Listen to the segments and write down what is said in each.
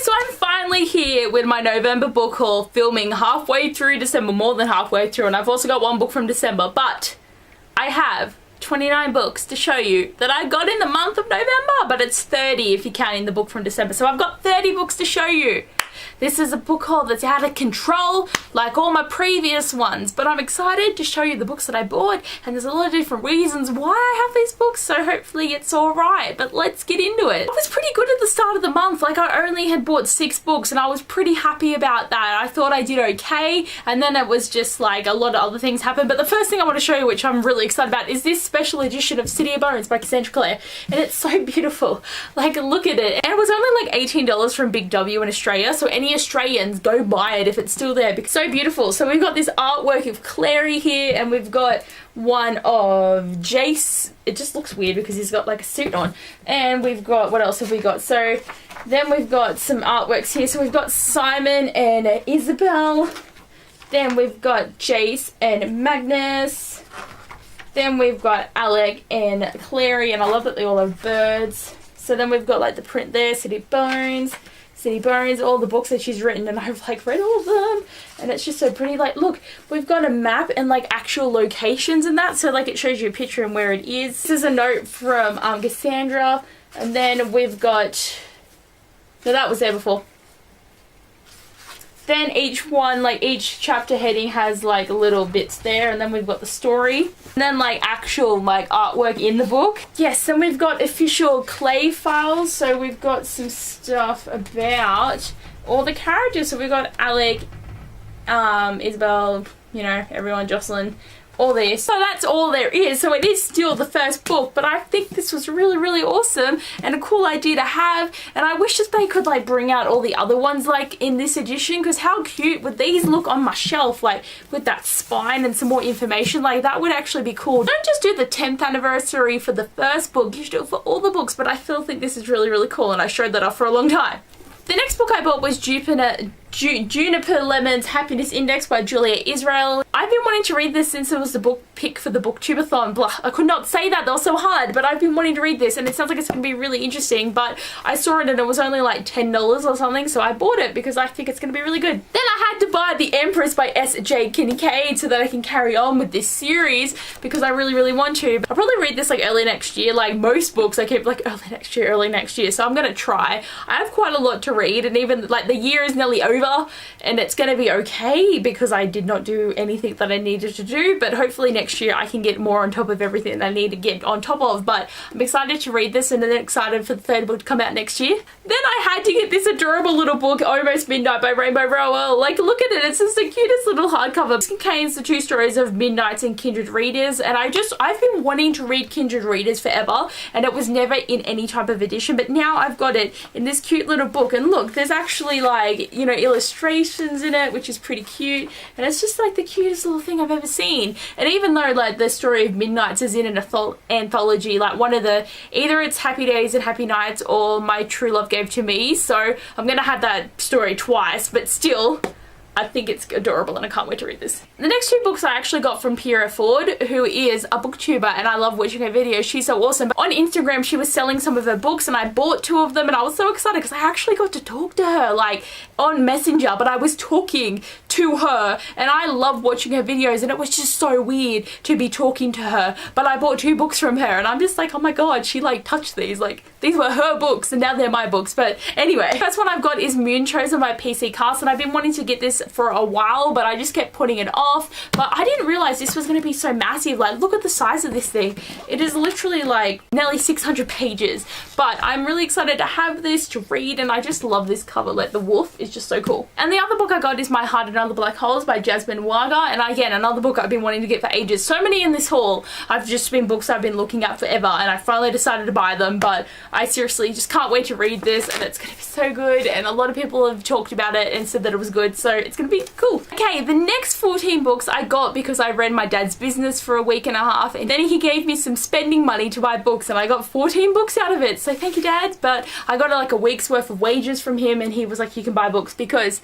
guys, so I'm finally here with my November book haul, filming halfway through December, more than halfway through, and I've also got one book from December, but I have 29 books to show you that I got in the month of November, but it's 30 if you're counting the book from December, so I've got 30 books to show you. This is a book haul that's out of control, like all my previous ones, but I'm excited to show you the books that I bought, and there's a lot of different reasons why I have these books, so hopefully it's alright, but let's get into it. I was pretty good at the start of the month, like I only had bought 6 books, and I was pretty happy about that. I thought I did okay, and then it was just like a lot of other things happened, but the first thing I want to show you, which I'm really excited about, is this special edition of City of Bones by Cassandra Clare, and it's so beautiful. Like, look at it. And it was only like $18 from Big W in Australia, so any Australians, go buy it if it's still there because it's so beautiful. So we've got this artwork of Clary here, and we've got one of Jace. It just looks weird because he's got like a suit on. And we've got, what else have we got? So then we've got some artworks here. So we've got Simon and Isabel. Then we've got Jace and Magnus. Then we've got Alec and Clary, and I love that they all have birds. So then we've got like the print there, City Bones, all the books that she's written, and I've like read all of them, and it's just so pretty. Like, look, we've got a map and like actual locations and that, so like it shows you a picture and where it is. This is a note from Cassandra, and then we've got, no, that was there before. Then each one, like each chapter heading has like little bits there, and then we've got the story, and then like actual like artwork in the book. Yes, then we've got official clay files, so we've got some stuff about all the characters. So we've got Alec, Isabel, you know, everyone, Jocelyn, all this. So that's all there is. So it is still the first book, but I think this was really, really awesome and a cool idea to have, and I wish that they could like bring out all the other ones like in this edition, because how cute would these look on my shelf, like with that spine and some more information. Like, that would actually be cool. Don't just do the 10th anniversary for the first book, you should do it for all the books, but I still think this is really, really cool, and I showed that off for a long time. The next book I bought was Juniper Lemon's Happiness Index by Julia Israel. I've been wanting to read this since it was the book pick for the Booktubeathon. Blah, I could not say that was so hard, but I've been wanting to read this, and it sounds like it's going to be really interesting, but I saw it and it was only like $10 or something, so I bought it because I think it's going to be really good. Then I had to buy The Empress by S.J. Kincaid so that I can carry on with this series, because I really, really want to. I'll probably read this like early next year, like most books I keep like early next year, so I'm going to try. I have quite a lot to read, and even like the year is nearly over, and it's going to be okay because I did not do anything that I needed to do, but hopefully next year I can get more on top of everything that I need to get on top of. But I'm excited to read this, and then excited for the third book to come out next year. Then I had to get this adorable little book, Almost Midnight by Rainbow Rowell. Like, look at it, it's just the cutest little hardcover. This contains the 2 stories of Midnights and Kindred Readers, and I've been wanting to read Kindred Readers forever, and it was never in any type of edition, but now I've got it in this cute little book. And look, there's actually like, you know, illustrations in it, which is pretty cute, and it's just like the cutest little thing I've ever seen. And even though like the story of Midnights is in an anthology, like one of the, either it's Happy Days and Happy Nights or My True Love Gave to Me, so I'm gonna have that story twice, but still I think it's adorable and I can't wait to read this. The next 2 books I actually got from Pierre Ford, who is a booktuber, and I love watching her videos. She's so awesome. On Instagram, she was selling some of her books, and I bought 2 of them, and I was so excited because I actually got to talk to her like on Messenger, but I was talking to her, and I love watching her videos, and it was just so weird to be talking to her. But I bought 2 books from her, and I'm just like, oh my god, she like touched these. Like, these were her books, and now they're my books. But anyway, the first one I've got is Moon Chosen by PC Cast, and I've been wanting to get this for a while, but I just kept putting it off. But I didn't realize this was going to be so massive. Like, look at the size of this thing. It is literally like nearly 600 pages, but I'm really excited to have this to read, and I just love this cover. Like, the wolf is just so cool. And the other book I got is My Heart and Other Black Holes by Jasmine Waga, and again, another book I've been wanting to get for ages. So many in this haul. I've just been books I've been looking at forever, and I finally decided to buy them, but I seriously just can't wait to read this, and it's going to be so good, and a lot of people have talked about it and said that it was good, so it's going to be cool. Okay, the next 14 books I got because I ran my dad's business for a week and a half, and then he gave me some spending money to buy books, and I got 14 books out of it, so thank you, Dad. But I got like a week's worth of wages from him, and he was like, you can buy books, because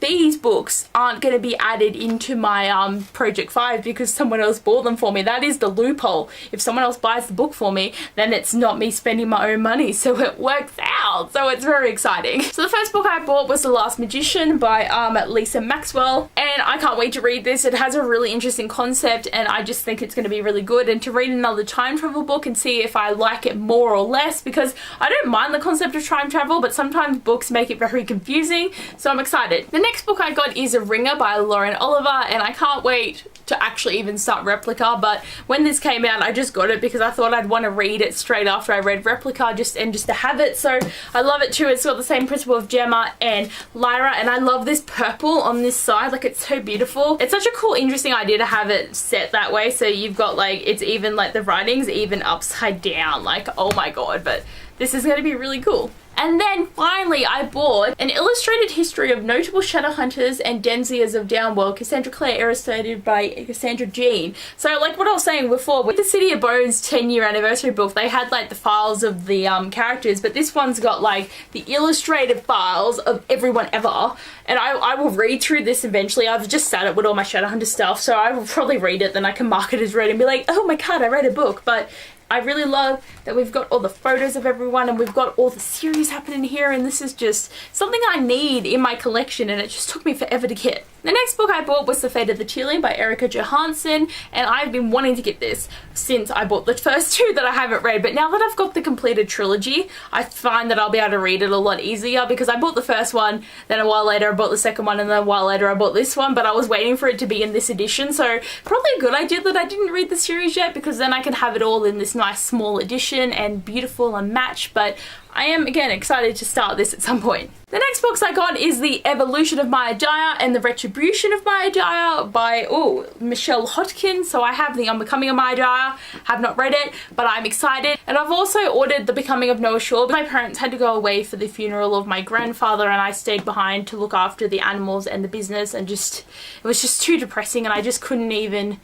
these books aren't going to be added into my Project 5 because someone else bought them for me. That is the loophole. If someone else buys the book for me, then it's not me spending my own money, so it works out. So it's very exciting. So the first book I bought was The Last Magician by Lisa Maxwell, and I can't wait to read this. It has a really interesting concept, and I just think it's going to be really good. And to read another time travel book and see if I like it more or less, because I don't mind the concept of time travel, but sometimes books make it very confusing, so I'm excited. The next book I got is A Ringer by Lauren Oliver, and I can't wait to actually even start Replica, but when this came out I just got it because I thought I'd want to read it straight after I read Replica, just to have it. So I love it too. It's got the same principle of Gemma and Lyra, and I love this purple on this side. Like, it's so beautiful. It's such a cool, interesting idea to have it set that way, so you've got like, it's even like the writing's even upside down. Like, oh my god, but this is going to be really cool. And then finally I bought An Illustrated History of Notable Shadowhunters and Denziers of Downworld, Cassandra Clare, illustrated by Cassandra Jean. So like what I was saying before, with the City of Bones 10-year anniversary book, they had like the files of the characters, but this one's got like the illustrated files of everyone ever. And I will read through this eventually. I've just sat it with all my Shadowhunter stuff, so I will probably read it, then I can mark it as read and be like, oh my god, I read a book. But I really love that we've got all the photos of everyone and we've got all the series happening here, and this is just something I need in my collection, and it just took me forever to get. The next book I bought was The Fate of the Tearling by Erica Johansson, and I've been wanting to get this since I bought the first two that I haven't read, but now that I've got the completed trilogy, I find that I'll be able to read it a lot easier, because I bought the first one, then a while later I bought the second one, and then a while later I bought this one, but I was waiting for it to be in this edition, so probably a good idea that I didn't read the series yet, because then I can have it all in this nice small edition and beautiful and matched. But I am again excited to start this at some point. The next books I got is The Evolution of Maya Dyer and The Retribution of Maya Dyer by Michelle Hodkin. So I have The Unbecoming of Maya Dyer, have not read it, but I'm excited. And I've also ordered The Becoming of Noah Shaw. My parents had to go away for the funeral of my grandfather, and I stayed behind to look after the animals and the business, and it was just too depressing, and I just couldn't even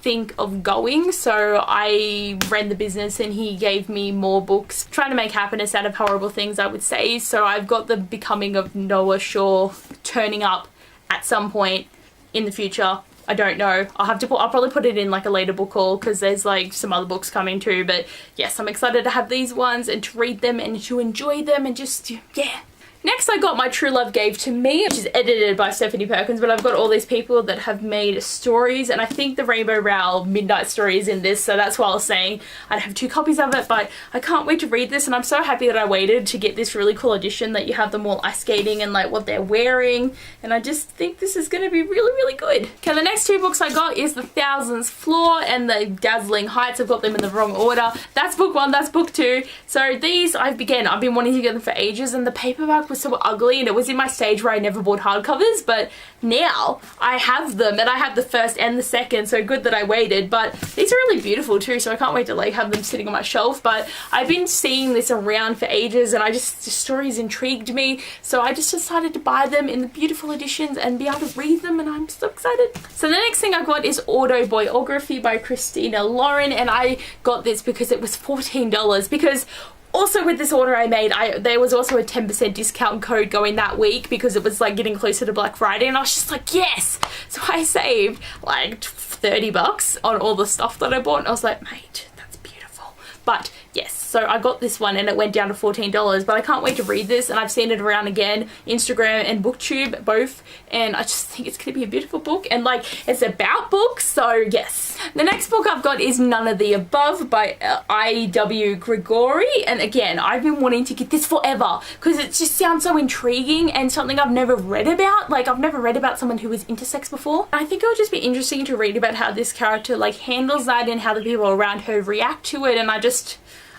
think of going, so I ran the business and he gave me more books, trying to make happiness out of horrible things, I would say. So I've got The Becoming of Noah Shaw turning up at some point in the future. I don't know. I'll probably put it in like a later book haul, because there's like some other books coming too. But yes, I'm excited to have these ones and to read them and to enjoy them, and just, yeah. Next I got My True Love Gave to Me, which is edited by Stephanie Perkins, but I've got all these people that have made stories, and I think the Rainbow Rowell Midnight Story is in this, so that's why I was saying I'd have 2 copies of it. But I can't wait to read this, and I'm so happy that I waited to get this really cool edition that you have them all ice skating and like what they're wearing, and I just think this is going to be really, really good. Okay, the next 2 books I got is The Thousandth Floor and The Dazzling Heights. I've got them in the wrong order. That's book 1, that's book 2. So these, I've been wanting to get them for ages, and the paperback was so ugly, and it was in my stage where I never bought hardcovers, but now I have them, and I have the first and the second, so good that I waited. But these are really beautiful too, so I can't wait to like have them sitting on my shelf. But I've been seeing this around for ages, and the stories intrigued me, so I just decided to buy them in the beautiful editions and be able to read them, and I'm so excited. So the next thing I got is Autobiography by Christina Lauren, and I got this because it was $14, because also with this order I made, there was also a 10% discount code going that week, because it was like getting closer to Black Friday, and I was just like, yes! So I saved like $30 on all the stuff that I bought, and I was like, mate, that's beautiful. But yes, so I got this one and it went down to $14, but I can't wait to read this, and I've seen it around again, Instagram and BookTube, both, and I just think it's going to be a beautiful book, and like, it's about books, so yes. The next book I've got is None of the Above by I.W. Gregory, and again, I've been wanting to get this forever, because it just sounds so intriguing and something I've never read about. Like, I've never read about someone who was intersex before. I think it would just be interesting to read about how this character like handles that, and how the people around her react to it, and I've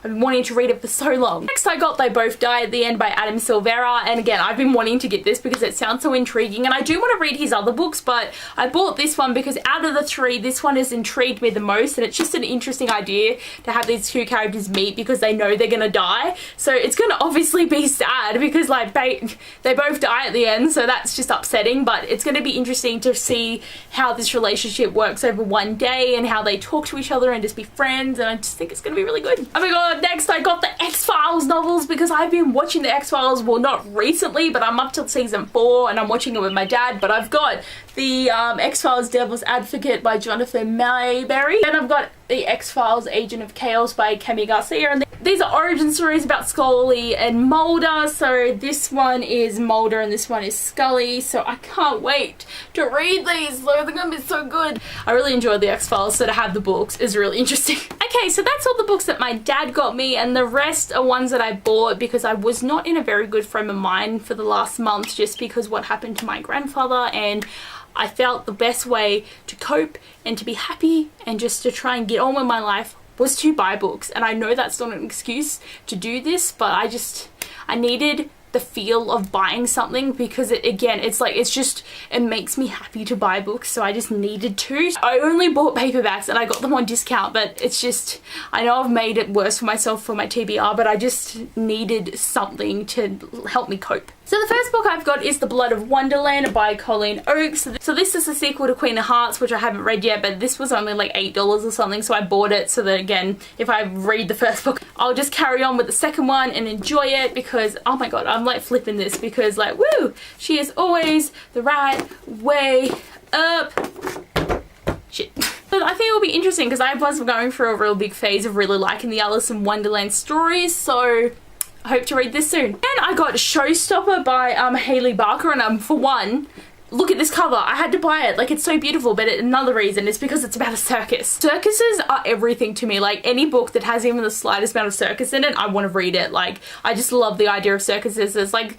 been wanting to read it for so long. Next I got They Both Die at the End by Adam Silvera, and again, I've been wanting to get this because it sounds so intriguing, and I do want to read his other books, but I bought this one because out of the 3, this one has intrigued me the most, and it's just an interesting idea to have these 2 characters meet because they know they're gonna die. So it's gonna obviously be sad because like they both die at the end, so that's just upsetting, but it's gonna be interesting to see how this relationship works over one day and how they talk to each other and just be friends, and I just think it's gonna be really good. Oh my god, god, next I got the X-Files novels because I've been watching the X-Files, well not recently, but I'm up till season 4 and I'm watching it with my dad. But I've got the X-Files Devil's Advocate by Jonathan Mayberry. Then I've got the X-Files Agent of Chaos by Kemi Garcia. And these are origin stories about Scully and Mulder. So this one is Mulder and this one is Scully. So I can't wait to read these. They're gonna be so good. I really enjoyed the X-Files, so to have the books is really interesting. Okay, so that's all the books that my dad got me, and the rest are ones that I bought because I was not in a very good frame of mind for the last month, just because what happened to my grandfather, and I felt the best way to cope and to be happy and just to try and get on with my life was to buy books. And I know that's not an excuse to do this, but I needed the feel of buying something because it makes me happy to buy books, so I just needed to. I only bought paperbacks and I got them on discount, but it's just, I know I've made it worse for myself for my TBR, but I just needed something to help me cope. So the first book I've got is The Blood of Wonderland by Colleen Oakes. So this is a sequel to Queen of Hearts, which I haven't read yet, but this was only like $8 or something, so I bought it so that, again, if I read the first book, I'll just carry on with the second one and enjoy it because, oh my god, I'm like flipping this because like, woo, she is always the right way up. Shit. But I think it'll be interesting because I was going through a real big phase of really liking the Alice in Wonderland stories, so I hope to read this soon. And I got Showstopper by Haley Barker, and for one, look at this cover. I had to buy it. Like, it's so beautiful, but another reason is because it's about a circus. Circuses are everything to me. Like, any book that has even the slightest amount of circus in it, I want to read it. Like, I just love the idea of circuses. It's like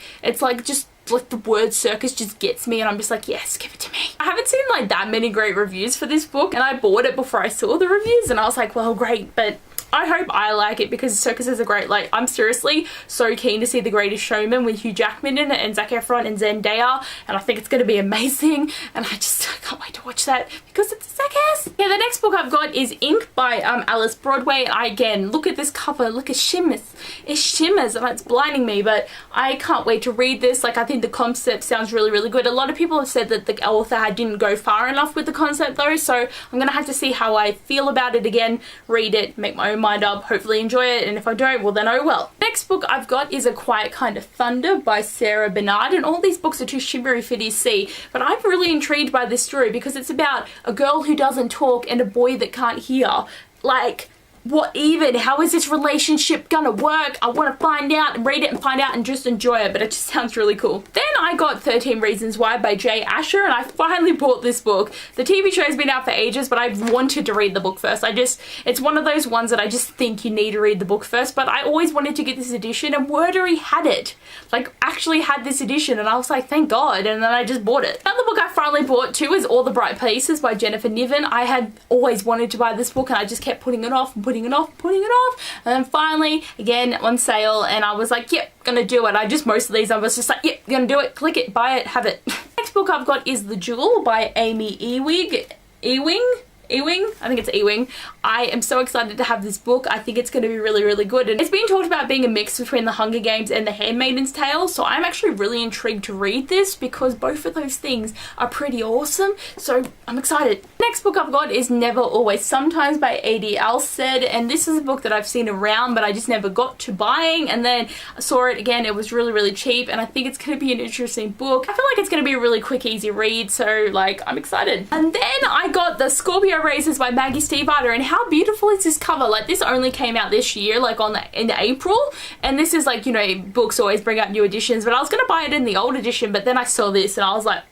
just like the word circus just gets me, and I'm just like, yes, give it to me. I haven't seen like that many great reviews for this book, and I bought it before I saw the reviews, and I was like, well, great, but I hope I like it because circuses are great. Like, I'm seriously so keen to see The Greatest Showman with Hugh Jackman in it and Zac Efron and Zendaya, and I think it's going to be amazing, and I can't wait to watch that because it's a circus. Yeah, the next book I've got is Ink by Alice Broadway. Again, look at this cover. Look, it shimmers. It shimmers and it's blinding me, but I can't wait to read this. Like, I think the concept sounds really, really good. A lot of people have said that the author didn't go far enough with the concept though, so I'm going to have to see how I feel about it again, read it, make my own mind up, hopefully enjoy it, and if I don't, well then oh well. Next book I've got is A Quiet Kind of Thunder by Sarah Bernard, and all these books are too shimmery for DC, but I'm really intrigued by this story because it's about a girl who doesn't talk and a boy that can't hear. Like, what even? How is this relationship gonna work? I want to find out and read it and find out and just enjoy it, but it just sounds really cool. Then I got 13 Reasons Why by Jay Asher, and I finally bought this book. The TV show's been out for ages, but I've wanted to read the book first. It's one of those ones that I just think you need to read the book first, but I always wanted to get this edition, and Wordery had it. Like, actually had this edition, and I was like, thank God, and then I just bought it. Another book I finally bought too is All the Bright Places by Jennifer Niven. I had always wanted to buy this book, and I just kept putting it off and putting it off, and then finally, again, on sale, and I was like, yep, gonna do it. Most of these I was just like, yep, gonna do it, click it, buy it, have it. Next book I've got is The Jewel by Amy Ewing. I think it's Ewing. I am so excited to have this book. I think it's going to be really, really good. And it's been talked about being a mix between The Hunger Games and The Handmaid's Tale, so I'm actually really intrigued to read this because both of those things are pretty awesome, so I'm excited. Next book I've got is Never Always Sometimes by A.D. Alsted, and this is a book that I've seen around but I just never got to buying, and then I saw it again. It was really, really cheap, and I think it's going to be an interesting book. I feel like it's going to be a really quick, easy read, so like, I'm excited. And then I got The Scorpio Races by Maggie Stiefvater, and how beautiful is this cover? Like, this only came out this year, like in April, and this is like, you know, books always bring out new editions, but I was gonna buy it in the old edition, but then I saw this and I was like,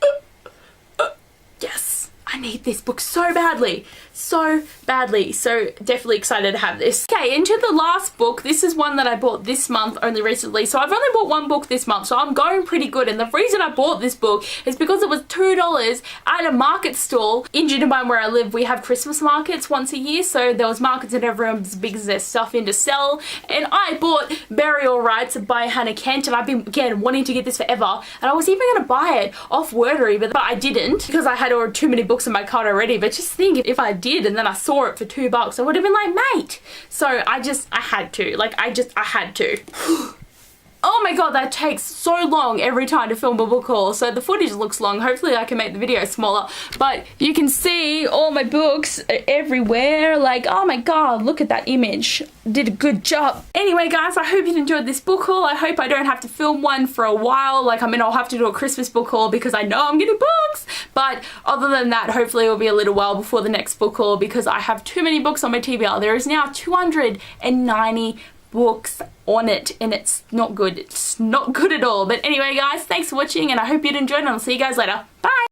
yes, I need this book so badly. So definitely excited to have this. Okay, into the last book. This is one that I bought this month only recently, so I've only bought one book this month, so I'm going pretty good. And the reason I bought this book is because it was $2 at a market stall. In Jindabyne where I live, we have Christmas markets once a year, so there was markets and everyone's big as their stuff in to sell, and I bought Burial Rites by Hannah Kent, and I've been, again, wanting to get this forever, and I was even going to buy it off Wordery, but I didn't because I had too many books in my cart already. But just think, if I did and then I saw it for $2, I would have been like, mate. So I had to. Like, I had to. oh my god, that takes so long every time to film a book haul. So the footage looks long. Hopefully I can make the video smaller. But you can see all my books everywhere. Like, oh my god, look at that image. Did a good job. Anyway guys, I hope you enjoyed this book haul. I hope I don't have to film one for a while. Like, I mean, I'll have to do a Christmas book haul because I know I'm getting books. But other than that, hopefully it will be a little while before the next book haul because I have too many books on my TBR. There is now 290 books on it and it's not good. It's not good at all. But anyway guys, thanks for watching and I hope you'd enjoyed and I'll see you guys later. Bye!